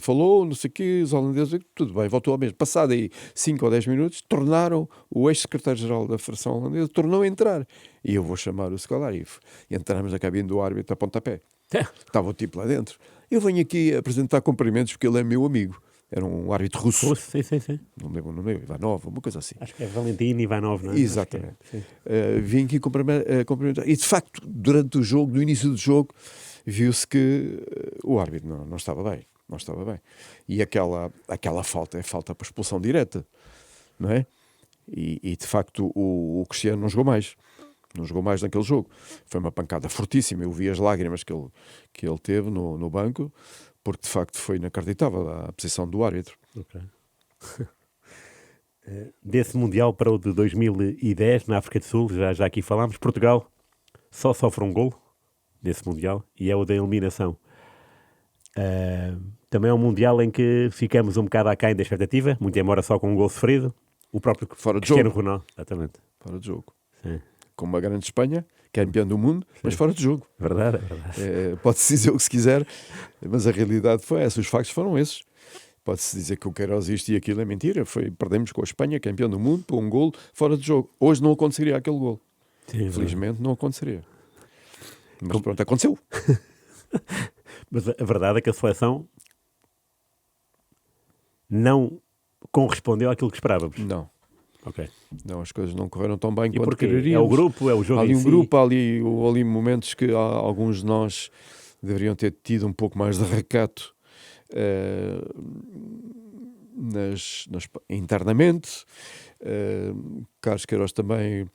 falou, não sei o quê, os holandeses, tudo bem, voltou ao mesmo. Passado aí 5 ou 10 minutos, tornaram, o ex-secretário-geral da Federação Holandesa tornou a entrar. E eu vou chamar o Scolari. E entramos na cabine do árbitro a pontapé. Estava o tipo lá dentro. Eu venho aqui apresentar cumprimentos porque ele é meu amigo. Era um árbitro russo. Sim. Não me lembro, Ivanov, uma coisa assim. Acho que é Valentim Ivanov, não é? Exatamente. Vim aqui cumprimentar. E de facto, durante o jogo, no início do jogo, viu-se que o árbitro não estava bem. Não estava bem. E aquela falta é falta para expulsão direta, não é? E de facto o Cristiano não jogou mais. não jogou mais naquele jogo. Foi uma pancada fortíssima. Eu vi as lágrimas que ele teve no banco, porque de facto foi inacreditável a posição do árbitro. Ok. Desse Mundial para o de 2010, na África do Sul, já aqui falámos, Portugal só sofre um golo nesse Mundial e é o da eliminação. Também é um Mundial em que ficamos um bocado aquém da expectativa, muito embora só com um golo sofrido. O próprio Fora de Cristiano jogo. Ronaldo, exatamente. Fora de jogo. Sim. Com uma grande Espanha, que é campeã do mundo, mas fora de jogo. Verdade, é verdade. Pode-se dizer o que se quiser, mas a realidade foi essa. Os factos foram esses. Pode-se dizer que o Queiroz isto e aquilo é mentira. Perdemos com a Espanha, campeão do mundo, por um golo fora de jogo. Hoje não aconteceria aquele golo. Sim, Felizmente não aconteceria. Mas pronto, aconteceu. Mas a verdade é que a seleção não correspondeu àquilo que esperávamos. Não. Ok. Não, as coisas não correram tão bem E quanto porque quereríamos. é o grupo, é o jogo Há ali em um si. grupo, há ali momentos que alguns de nós deveriam ter tido um pouco mais de recato internamente. Carlos Queiroz também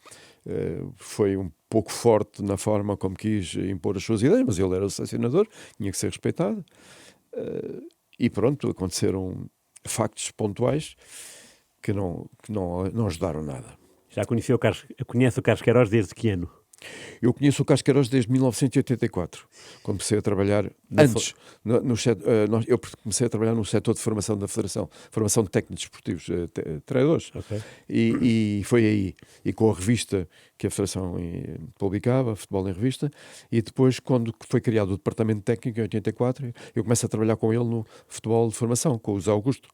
foi um pouco forte na forma como quis impor as suas ideias, mas ele era o selecionador, tinha que ser respeitado. E pronto, aconteceram factos pontuais que não ajudaram nada. Já conhece o Carlos Queiroz desde que ano? Eu conheço o Carlos Queiroz desde 1984, quando comecei a trabalhar eu comecei a trabalhar no setor de formação da Federação, formação de técnicos desportivos, treinadores. Ok. E foi aí, e com a revista que a Federação publicava, Futebol em Revista, e depois, quando foi criado o Departamento Técnico, em 84, eu começo a trabalhar com ele no futebol de formação, com o José Augusto.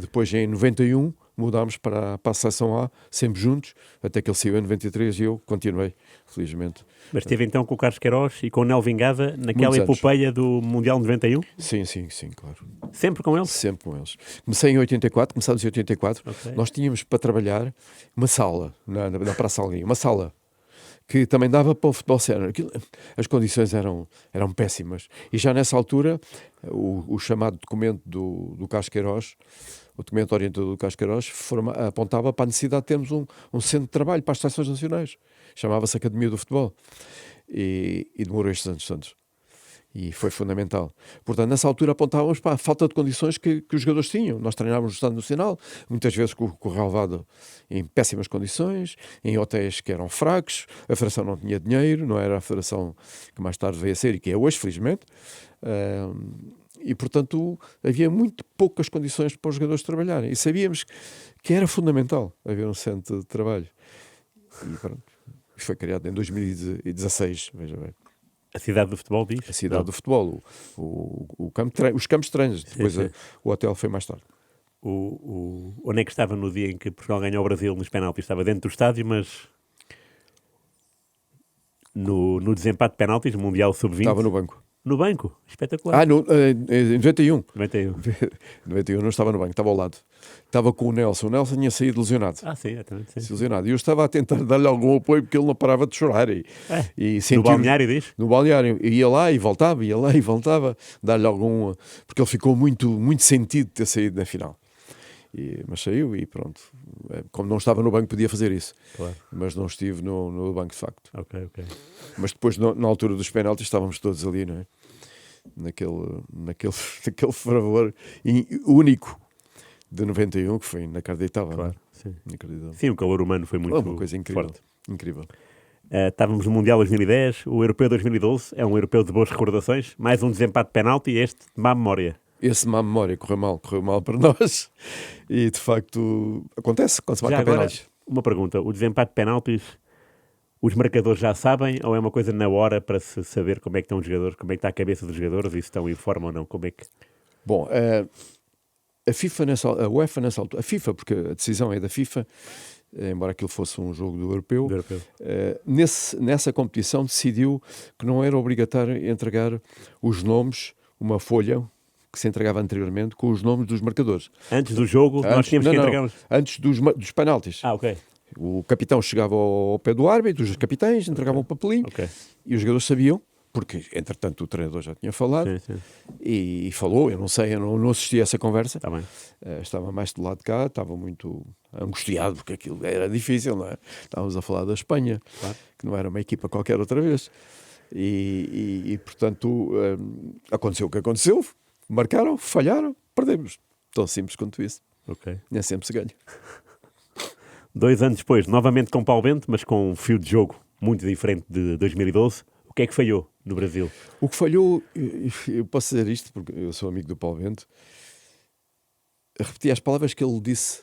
Depois, em 91, mudámos para a Seleção A, sempre juntos, até que ele saiu em 93 e eu continuei, felizmente. Mas esteve então com o Carlos Queiroz e com o Nel Vingada naquela Muitos anos. epopeia do Mundial 91? Sim, claro. Sempre com eles? Sempre com eles. Comecei em 84, começámos em 84. Ok. Nós tínhamos para trabalhar uma sala na Praça Alguinho, uma sala que também dava para o futebol sénior. As condições eram péssimas. E já nessa altura, o chamado documento do Carlos Queiroz, o documento orientador do Carlos Queiroz, apontava para a necessidade de termos um centro de trabalho para as seleções nacionais. Chamava-se Academia do Futebol. E demorou estes anos tantos. E foi fundamental. Portanto, nessa altura apontávamos para a falta de condições que os jogadores tinham. Nós treinávamos no Estado Nacional, muitas vezes com o relvado em péssimas condições, em hotéis que eram fracos, a Federação não tinha dinheiro, não era a Federação que mais tarde veio a ser e que é hoje, felizmente. E, portanto, havia muito poucas condições para os jogadores trabalharem. E sabíamos que era fundamental haver um centro de trabalho. E pronto, isto foi criado em 2016, veja bem. A cidade do futebol diz? A cidade do futebol, os campos de treinos, depois Sim. o hotel foi mais tarde. Onde é que estava no dia em que Portugal ganhou o Brasil nos penaltis? Estava dentro do estádio, mas no desempate de penaltis, Mundial Sub-20. Estava no banco. No banco? Espetacular. Em 91. 91. 91 não estava no banco, estava ao lado. Estava com o Nelson. O Nelson tinha saído lesionado. Sim, exatamente. Sim. Lesionado. E eu estava a tentar dar-lhe algum apoio porque ele não parava de chorar. E No sentiu- balneário diz? No balneário. Ia lá e voltava, dar-lhe algum... Porque ele ficou muito, muito sentido de ter saído na final. Mas saiu e pronto. Como não estava no banco, podia fazer isso. Claro. Mas não estive no banco, de facto. Ok. Mas depois, na altura dos penaltis, estávamos todos ali, não é? Naquele fervor único de 91, que foi inacreditável. Claro, não é? sim. Inacreditável. Sim, o calor humano foi muito Uma coisa incrível. forte. Incrível. Estávamos no Mundial 2010, o Europeu 2012 é um europeu de boas recordações, mais um desempate de penalti e este de má memória. Esse má memória correu mal para nós. E de facto acontece quando se Já marca agora, penaltis. uma pergunta, o desempate de penaltis, os marcadores já sabem ou é uma coisa na hora para se saber como é que estão os jogadores, como é que está a cabeça dos jogadores e se estão em forma ou não? Como é que... Bom, a UEFA nessa altura, a FIFA, porque a decisão é da FIFA, embora aquilo fosse um jogo do europeu, nessa competição decidiu que não era obrigatório entregar os nomes, uma folha que se entregava anteriormente com os nomes dos marcadores. Antes do jogo nós tínhamos que entregar... Antes dos penaltis. Ok. O capitão chegava ao pé do árbitro, os capitães entregavam o papelinho Ok. e os jogadores sabiam porque entretanto o treinador já tinha falado. Sim, sim. E falou, eu não assisti a essa conversa. Está bem. Estava mais do lado de cá, estava muito angustiado, porque aquilo era difícil, não é? Estávamos a falar da Espanha, Claro. que não era uma equipa qualquer outra vez. E portanto, aconteceu o que aconteceu, marcaram, falharam, perdemos. Tão simples quanto isso. Ok. Nem sempre se ganha. 2 anos depois, novamente com Paulo Bento, mas com um fio de jogo muito diferente de 2012. O que é que falhou no Brasil? O que falhou, eu posso dizer isto, porque eu sou amigo do Paulo Bento, repeti as palavras que ele disse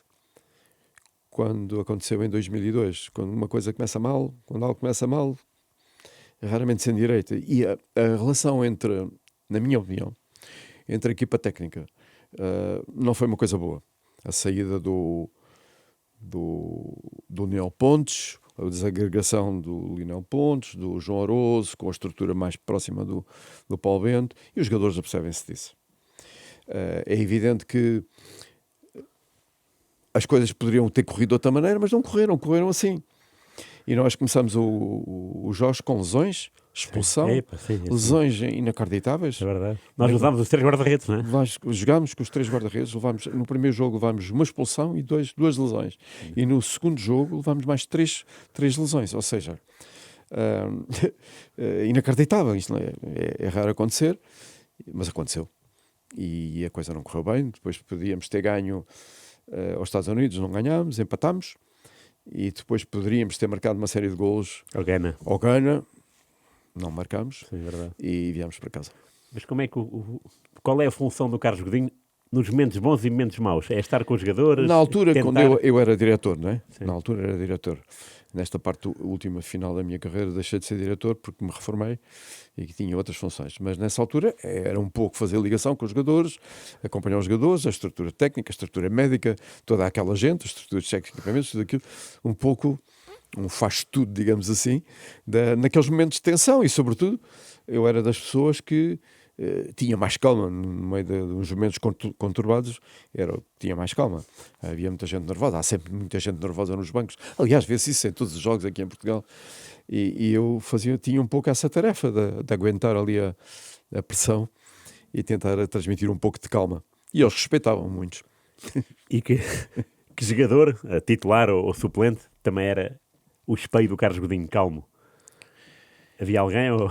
quando aconteceu em 2002. Quando uma coisa começa mal, quando algo começa mal, raramente sem direita. E a relação entre, na minha opinião, entre a equipa técnica não foi uma coisa boa. A saída do Leonel Pontes, a desagregação do Leonel Pontes, do João Aroso, com a estrutura mais próxima do Paulo Bento, e os jogadores apercebem-se disso. É evidente que as coisas poderiam ter corrido de outra maneira, mas não correram assim. E nós começamos o Jorge com lesões, expulsão, Sim. lesões inacreditáveis. É verdade. Nós usámos os 3 guarda-redes, não é? Nós jogámos com os 3 guarda-redes, no primeiro jogo levámos uma expulsão e 2 lesões. E no segundo jogo levámos mais 3 lesões. Ou seja, inacreditável. Isto não é raro acontecer, mas aconteceu. E a coisa não correu bem. Depois podíamos ter ganho aos Estados Unidos, não ganhámos, empatámos. E depois poderíamos ter marcado uma série de golos Ao Gana. ao Ghana, não marcámos, Sim, é verdade. e viemos para casa. Mas como é que qual é a função do Carlos Godinho nos momentos bons e momentos maus? É estar com os jogadores? Na altura, tentar... quando eu era diretor, não é? Sim. Na altura era diretor. Nesta parte última final da minha carreira deixei de ser diretor porque me reformei e tinha outras funções. Mas nessa altura era um pouco fazer ligação com os jogadores, acompanhar os jogadores, a estrutura técnica, a estrutura médica, toda aquela gente, a estrutura de cheques de equipamentos, tudo aquilo, um pouco um faz-tudo, digamos assim, naqueles momentos de tensão. E sobretudo eu era das pessoas que tinha mais calma no meio de uns momentos conturbados, tinha mais calma. Havia muita gente nervosa, há sempre muita gente nervosa nos bancos. Aliás, vê-se isso em todos os jogos aqui em Portugal. E eu tinha um pouco essa tarefa de aguentar ali a pressão e tentar transmitir um pouco de calma. E eles respeitavam muitos. E que jogador, titular ou suplente, também era o espelho do Carlos Godinho, calmo? Havia alguém ou...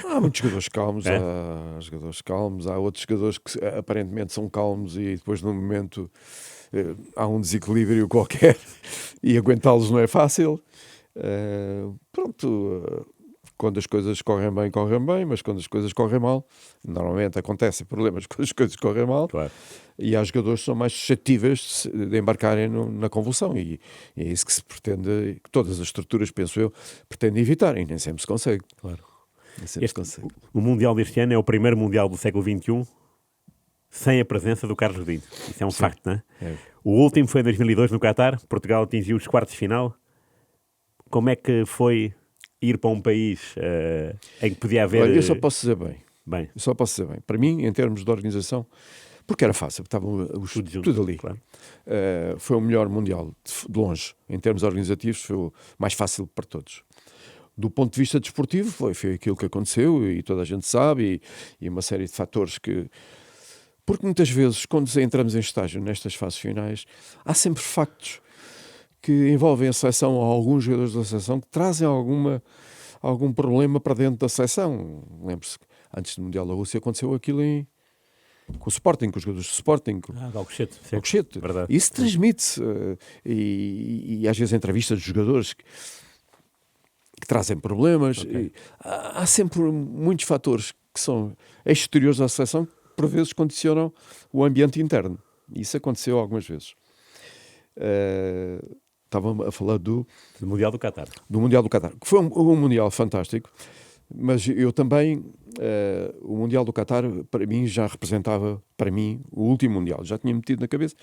Há muitos jogadores calmos, É? há jogadores calmos, há outros jogadores que aparentemente são calmos e depois no momento há um desequilíbrio qualquer e aguentá-los não é fácil. Quando as coisas correm bem, mas quando as coisas correm mal, normalmente acontecem problemas quando as coisas correm mal. Claro. E há jogadores que são mais suscetíveis de embarcarem na convulsão, e é isso que se pretende, que todas as estruturas, penso eu, pretendem evitar, e nem sempre se consegue. Claro. Nem sempre se consegue. O Mundial deste ano é o primeiro Mundial do século XXI sem a presença do Carlos Godinho. Isso é um facto, não é? É. O último foi em 2002 no Qatar. Portugal atingiu os quartos de final. Como é que foi ir para um país em que podia haver... Olha, eu só posso dizer bem. Bem, Eu só posso dizer bem. Para mim, em termos de organização, porque era fácil, estavam tudo junto, tudo ali. claro. Foi o melhor Mundial, de longe. Em termos organizativos, foi o mais fácil para todos. Do ponto de vista desportivo, foi aquilo que aconteceu e toda a gente sabe, e uma série de fatores que... Porque muitas vezes, quando entramos em estágio nestas fases finais, há sempre factos que envolvem a seleção ou alguns jogadores da seleção que trazem algum problema para dentro da seleção. Lembre-se que antes do Mundial da Rússia aconteceu aquilo com o Sporting, com os jogadores do Sporting, com de Alcochete. Sim. Alcochete. Verdade. Isso transmite-se. E às vezes entrevistas de jogadores que trazem problemas. Ok. Há sempre muitos fatores que são exteriores à seleção que por vezes condicionam o ambiente interno. Isso aconteceu algumas vezes. Estava a falar do Mundial do Qatar. Mundial do Qatar, que foi um Mundial fantástico, mas eu também, o Mundial do Qatar, para mim, já representava, para mim, o último Mundial. Já tinha metido na cabeça,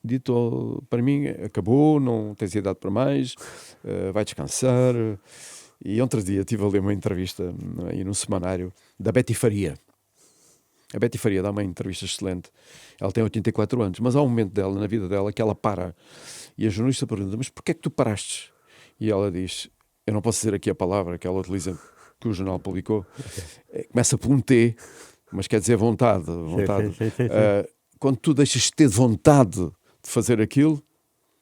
dito, para mim, acabou, não tens idade para mais, vai descansar. E outro dia estive a ler uma entrevista aí num semanário da Betty Faria. A Betty Faria dá uma entrevista excelente. Ela tem 84 anos, mas há um momento dela, na vida dela, que ela para. E a jornalista pergunta, mas porquê é que tu paraste? E ela diz, eu não posso dizer aqui a palavra que ela utiliza que o jornal publicou. Começa por um T, mas quer dizer vontade. Sim. Quando tu deixas de ter vontade de fazer aquilo,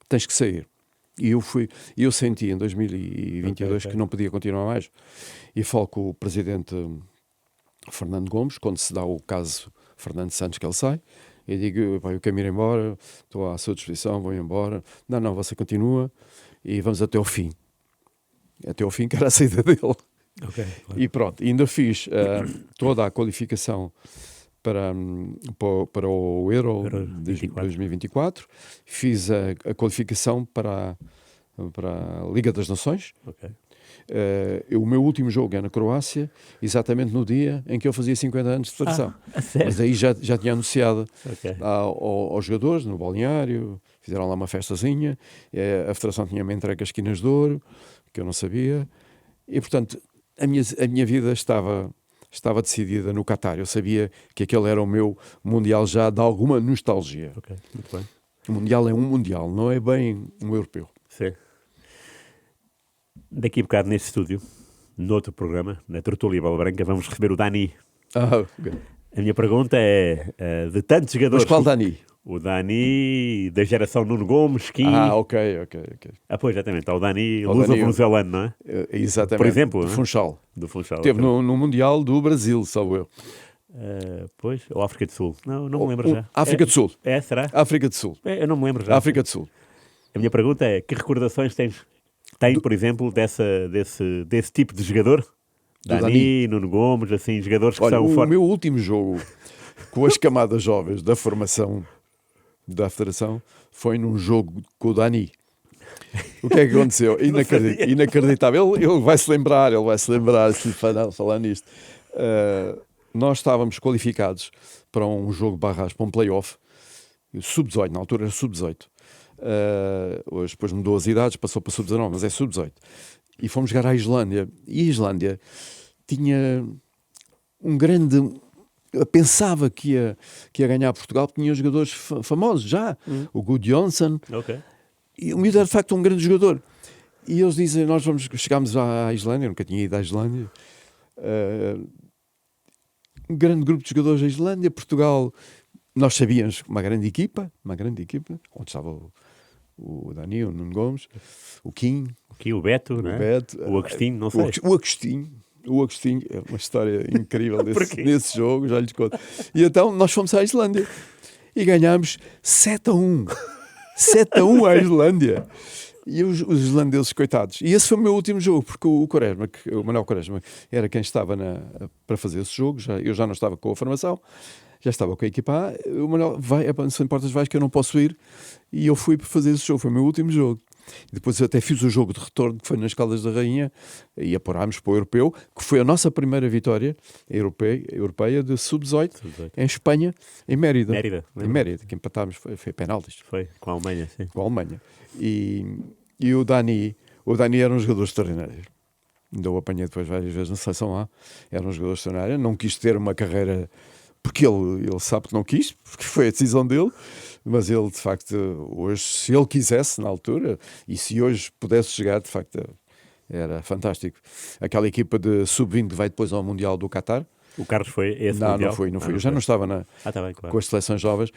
tens que sair. E eu senti em 2022 que não podia continuar mais. E falo com o presidente Fernando Gomes, quando se dá o caso Fernando Santos, que ele sai, e digo: eu quero ir embora, estou à sua disposição, vou embora. Não, você continua e vamos até ao fim. Até ao fim, que era a saída dele. Okay, claro. E pronto, ainda fiz toda a qualificação para o Euro de 2024. Fiz a qualificação para a Liga das Nações. Okay. O meu último jogo é na Croácia, exatamente no dia em que eu fazia 50 anos de federação. Mas aí já tinha anunciado aos jogadores no balneário, fizeram lá uma festazinha. A federação tinha-me entregue as esquinas de ouro, que eu não sabia, e portanto a minha vida estava decidida no Qatar. Eu sabia que aquele era o meu Mundial, já de alguma nostalgia. Ok, muito bem. O Mundial é um Mundial, não é bem um europeu. Sim. Daqui a bocado neste estúdio, no outro programa, na Tertúlia Bola Branca, vamos receber o Dani. Okay. A minha pergunta é, de tantos jogadores... Mas qual Dani? O Dani da geração Nuno Gomes, Kim... Ok. Pois, exatamente. Há o Dani O luso-venezuelano, não é? Exatamente. Por exemplo, do Funchal. Do Funchal. Teve no Mundial do Brasil, salvo eu. Pois, ou África do Sul. Não me lembro já. África do Sul. Será? África do Sul. Eu não me lembro já. África do Sul. A minha pergunta é, que recordações tem, por exemplo, desse tipo de jogador? Dani, Nuno Gomes, assim, jogadores que são fortes. O meu último jogo com as camadas jovens da formação da Federação foi num jogo com o Dani. O que é que aconteceu? Inacreditável. Ele vai se lembrar se falar nisto. Nós estávamos qualificados para um jogo barragem, para um play-off, sub-18, na altura era sub-18. Hoje depois mudou as idades, passou para sub-19, mas é sub-18. E fomos jogar à Islândia. E a Islândia tinha um grande... Eu pensava que ia ganhar Portugal, porque tinha jogadores famosos já. O Gudjonsson. Okay. E o miúdo era de facto um grande jogador. E eles dizem, chegámos à Islândia, eu nunca tinha ido à Islândia. Um grande grupo de jogadores da Islândia, Portugal, nós sabíamos, uma grande equipa, onde estava o Dani, o Nuno Gomes, o Kim, o Beto, o Agostinho, não sei. O Agostinho é uma história incrível nesse jogo, já lhes conto. E então nós fomos à Islândia e ganhámos 7-1. 7-1 à Islândia. E os islandeses, coitados. E esse foi o meu último jogo, porque o Manuel Quaresma, era quem estava para fazer esse jogo. Eu já não estava com a formação, já estava com a equipa A. O Manuel sem portas vais que eu não posso ir. E eu fui para fazer esse jogo, foi o meu último jogo. E depois eu até fiz o jogo de retorno, que foi nas Caldas da Rainha, e apurámos para o Europeu, que foi a nossa primeira vitória europeia de sub-18 em Espanha, em Mérida. Em Mérida, que empatámos, foi penaltis. Foi, com a Alemanha, sim. Com a Alemanha. E o Dani era um jogador extraordinário. Ainda o apanhei depois várias vezes na seleção A. Era um jogador extraordinário. Não quis ter uma carreira, porque ele sabe que não quis, porque foi a decisão dele. Mas ele, de facto, hoje, se ele quisesse na altura, e se hoje pudesse chegar, de facto, era fantástico. Aquela equipa de sub-20 que vai depois ao Mundial do Qatar. O Carlos foi esse Mundial? Não foi. Eu já não estava tá bem, claro. com as seleções jovens.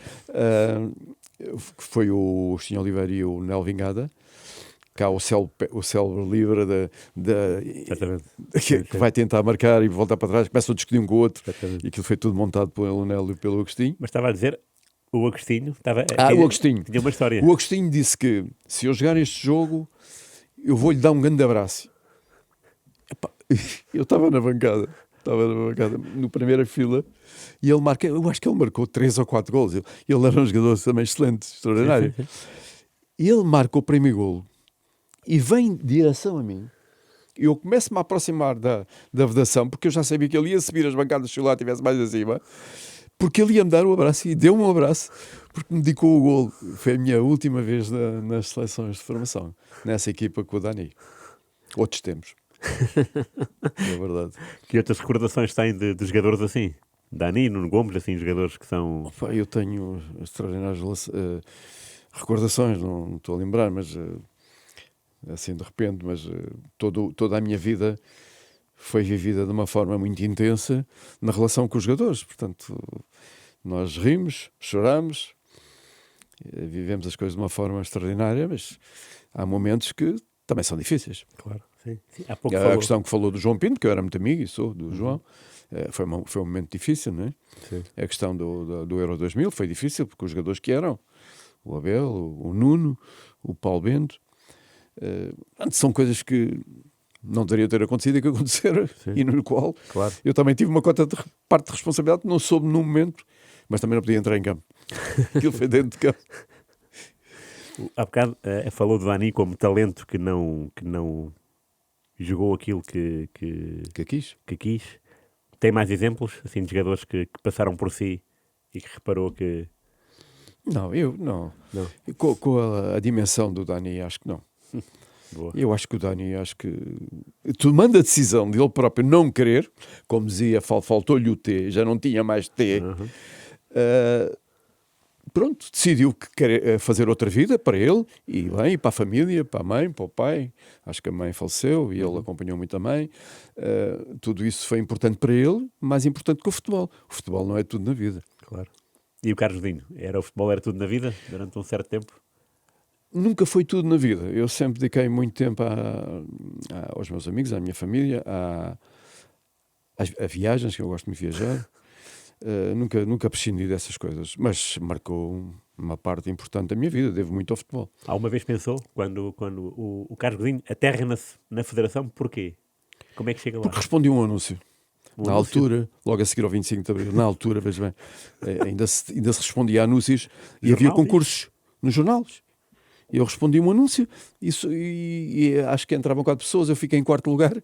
Foi o Agostinho Oliveira e o Nel Vingada. Cá o célebre livre que vai tentar marcar e voltar para trás, começa a discutir um com o outro. Exatamente. E aquilo foi tudo montado pelo Nel e pelo Agostinho. Mas estava a dizer... O Agostinho o Agostinho tinha uma história. O Agostinho disse que se eu jogar este jogo, eu vou-lhe dar um grande abraço. Epá, eu estava na bancada, na primeira fila, e ele marca, eu acho que ele marcou 3 ou 4 golos. Ele era um jogador também excelente, extraordinário. E ele marca o primeiro golo e vem em direção a mim. Eu começo-me a aproximar da vedação, porque eu já sabia que ele ia subir as bancadas se eu lá estivesse mais acima. Porque ele ia-me dar um abraço e deu-me um abraço porque me dedicou o golo. Foi a minha última vez nas seleções de formação, nessa equipa com o Dani. Outros tempos. É verdade. Que outras recordações têm de jogadores assim? Dani, Nuno Gomes, assim, jogadores que são... Eu tenho extraordinárias recordações, não estou a lembrar, mas assim de repente, mas toda a minha vida foi vivida de uma forma muito intensa na relação com os jogadores. Portanto, nós rimos, choramos, vivemos as coisas de uma forma extraordinária, mas há momentos que também são difíceis. Claro, sim. Há pouco A questão que falou do João Pinto, que eu era muito amigo e sou do João, foi um momento difícil, não é? Sim. A questão do Euro 2000 foi difícil, porque os jogadores que eram, o Abel, o Nuno, o Paulo Bento, são coisas que não deveriam ter acontecido e que aconteceram, e no qual eu também tive uma parte de responsabilidade que não soube no momento, mas também não podia entrar em campo. Aquilo foi dentro de campo. Há bocado falou do Dani como talento que não jogou aquilo que quis. Tem mais exemplos assim, de jogadores que passaram por si e que reparou que... Não. Com a dimensão do Dani, acho que não. Boa. Eu acho que o Dani, tomando a decisão de ele próprio não querer, como dizia, faltou-lhe o T, já não tinha mais T, pronto, decidiu que quer fazer outra vida para ele, e bem, e para a família, para a mãe, para o pai. Acho que a mãe faleceu e ele acompanhou muito a mãe. Tudo isso foi importante para ele, mais importante que o futebol. O futebol não é tudo na vida. Claro. E o Carlos Godinho? O futebol era tudo na vida, durante um certo tempo? Nunca foi tudo na vida. Eu sempre dediquei muito tempo aos meus amigos, à minha família, a viagens, que eu gosto muito de viajar. Nunca prescindi dessas coisas, mas marcou uma parte importante da minha vida. Devo muito ao futebol. Alguma vez pensou, quando o Carlos Godinho aterra na Federação, porquê? Como é que chega lá? Porque respondi um anúncio. Na altura, logo a seguir ao 25 de Abril, na altura, veja bem, ainda se respondia a anúncios e havia concursos nos jornais. Eu respondi um anúncio e acho que entravam 4 pessoas, eu fiquei em quarto lugar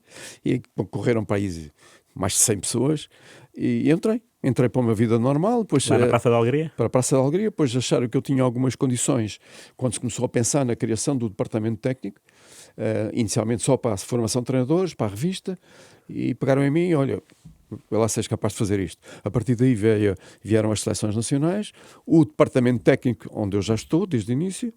e correram para aí mais de 100 pessoas e entrei para uma vida normal. Depois, lá na Praça da Alegria? Para a Praça da Alegria, depois acharam que eu tinha algumas condições quando se começou a pensar na criação do departamento técnico, inicialmente só para a formação de treinadores, para a revista, e pegaram em mim e olha, vai lá seres capaz de fazer isto. A partir daí vieram as seleções nacionais, o departamento técnico onde eu já estou desde o início,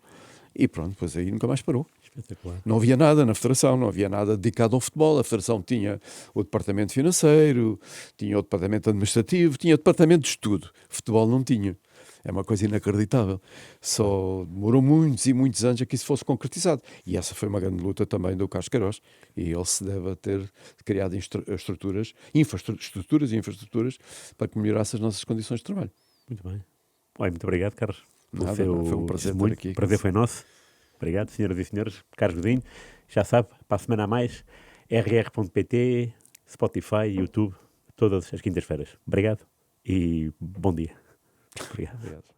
e pronto, depois aí nunca mais parou. Espetacular. Não havia nada na Federação, não havia nada dedicado ao futebol. A Federação tinha o departamento financeiro, tinha o departamento administrativo, tinha o departamento de estudo. Futebol não tinha. É uma coisa inacreditável. Só demorou muitos e muitos anos a que isso fosse concretizado. E essa foi uma grande luta também do Carlos Queiroz. E ele se deve ter criado infraestruturas e infraestruturas para que melhorasse as nossas condições de trabalho. Muito bem. Olha, muito obrigado, Carlos. Nada, foi um prazer estar aqui. O prazer foi nosso. Obrigado, senhoras e senhores. Carlos Godinho, já sabe, para a semana a mais, rr.pt, Spotify, YouTube, todas as quintas-feiras. Obrigado e bom dia. Obrigado.